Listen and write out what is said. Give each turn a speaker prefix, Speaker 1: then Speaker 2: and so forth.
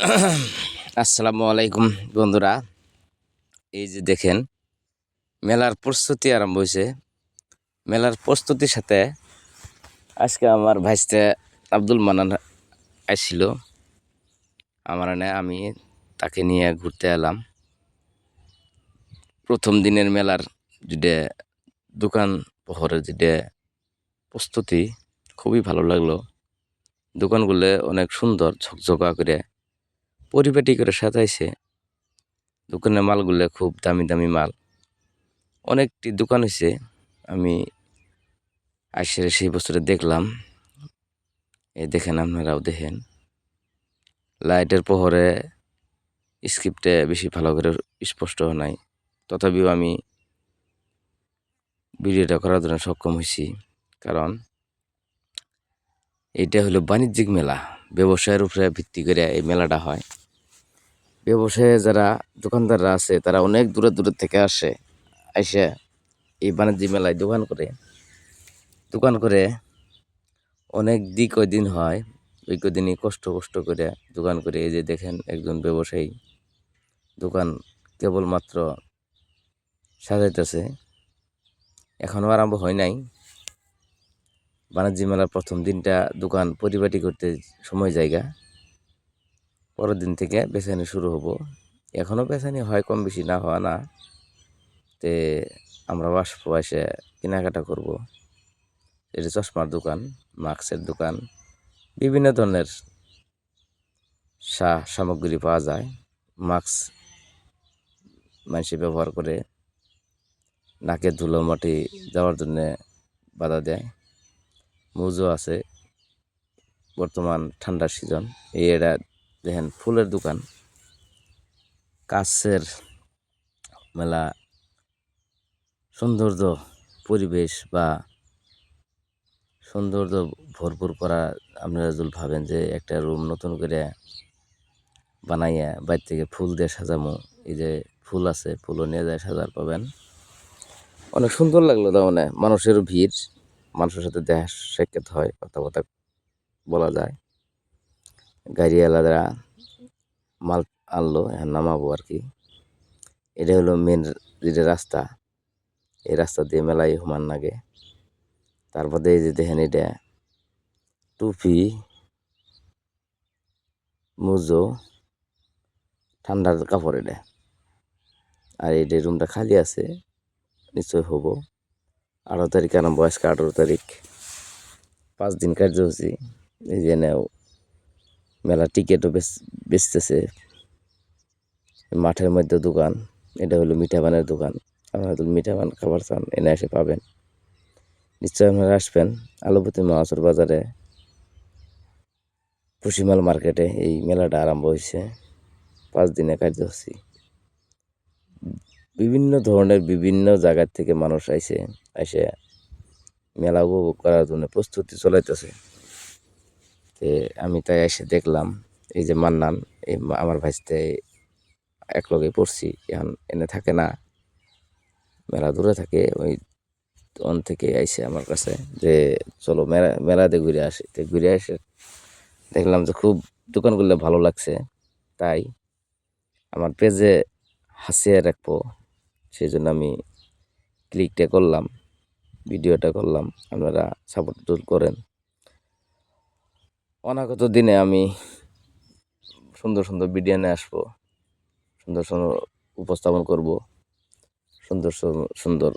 Speaker 1: আসসালামু আলাইকুম বন্ধুরা। এই যে দেখেন, মেলার প্রস্তুতি আরম্ভ হয়েছে। মেলার প্রস্তুতির সাথে আজকে আমার ভাইস্তে আব্দুল মান্নান আসছিল আমার এনে। আমি তাকে নিয়ে ঘুরতে এলাম। প্রথম দিনের মেলার যেটা দোকান পহরের যেটা প্রস্তুতি, খুবই ভালো লাগলো। দোকানগুলো অনেক সুন্দর ঝকঝকা করে পরিপাটি করে সাজাইছে। দোকানের মালগুলো খুব দামি দামি মাল। অনেকটি দোকান হয়েছে। আমি আসে সেই বছরে দেখলাম। এই দেখেন, আপনারাও দেখেন, লাইটের প্রহরে স্ক্রিপ্টে বেশি ভালো করে স্পষ্ট নাই, তথাপিও আমি ভিডিওটা করার জন্য সক্ষম হয়েছি। কারণ এইটা হলো বাণিজ্যিক মেলা, ব্যবসায়ের উপরে ভিত্তি করে এই মেলাটা হয়। ব্যবসায়ে যারা দোকানদাররা আছে তারা অনেক দূরে দূরে থেকে আসে, এসে এই বাণিজ্যিক মেলায় দোকান করে অনেক কয়দিন হয়। ওই কদিনই কষ্ট করে দোকান করে। এই যে দেখেন, একজন ব্যবসায়ী দোকান কেবলমাত্র সাজাইতেছে, এখনও আরম্ভ হয় নাই। বাণিজ্য মেলার প্রথম দিনটা দোকান পরিপাটি করতে সময় জায়গা, পরের দিন থেকে বেচানি শুরু হবো। এখনও বেচানি হয়, কম বেশি না হওয়া না। তে আমরা আসবো, এসে কেনাকাটা করব। এটা চশমার দোকান, মাস্কের দোকান, বিভিন্ন ধরনের সামগ্রী পাওয়া যায়। মাস্ক মানুষে ব্যবহার করে নাকে ধুলো মাটি যাওয়ার জন্য বাধা দেয়। মুজো আছে, বর্তমান ঠান্ডার সিজন। এটা দেখেন, ফুলের দোকান, কাছের মেলা। সৌন্দর্য পরিবেশ বা সৌন্দর্য ভরপুর করা। আপনারা যদি ভাবেন যে একটা রুম নতুন করে বানাইয়া বাইর থেকে ফুল দিয়ে সাজামো, এই যে ফুল আছে, ফুলও নিয়ে যায় সাজার পাবেন। অনেক সুন্দর লাগলো। তার মানে মানুষেরও ভিড়, মানুষের সাথে দেখা সাক্ষাৎ হয়, কথাবার্তা বলা যায়। গাড়িওয়ালারা মাল আনলো, এখন নামাবো আর কি। এটা হলো মেন যেটা রাস্তা, এই রাস্তা দিয়ে মেলায় হুমান লাগে। তারপরে এই যে দেখেন, এটা টুপি, মুজো, ঠান্ডার কাপড় এটা। আর এই যে রুমটা খালি আছে, নিশ্চয় হবো 18 তারিখ আরম্ভ, আজকে 18 তারিখ, 5 দিন কার্যসূচি। এই যে নেও, মেলা টিকিটও বেচতেছে। মাঠের মধ্যে দোকান। এটা হলো মিঠা পানের দোকান। আপনারা যদি মিঠা পান খাবার চান, এনে এসে পাবেন। নিশ্চয় আপনারা আসবেন। আলুপতি মাছুর বাজারে পুশিমাল মার্কেটে এই মেলাটা আরম্ভ হয়েছে। 5 দিনের কার্যসূচি। বিভিন্ন ধরনের বিভিন্ন জায়গার থেকে মানুষ এসে মেলা উপভোগ করার জন্য প্রস্তুতি চলাইতেছে। আমি তাই এসে দেখলাম, এই যে মান্নান, এই আমার ভাইস্তে একলগে পড়ছি, এখন এনে থাকে না, মেলা দূরে থাকে। ওই তখন থেকে আইসে আমার কাছে যে চলো মেলাতে ঘুরে আসি। তো ঘুরে এসে দেখলাম যে খুব দোকানগুলো ভালো লাগছে। তাই আমার পেজে হাসিয়ে রাখবো, সেই জন্য আমি ক্লিকটা করলাম, ভিডিওটা করলাম। আপনারা সাপোর্ট করেন। অনাগত দিনে আমি সুন্দর সুন্দর ভিডিও নিয়ে আসবো, সুন্দর সুন্দর উপস্থাপন করব, সুন্দর সুন্দর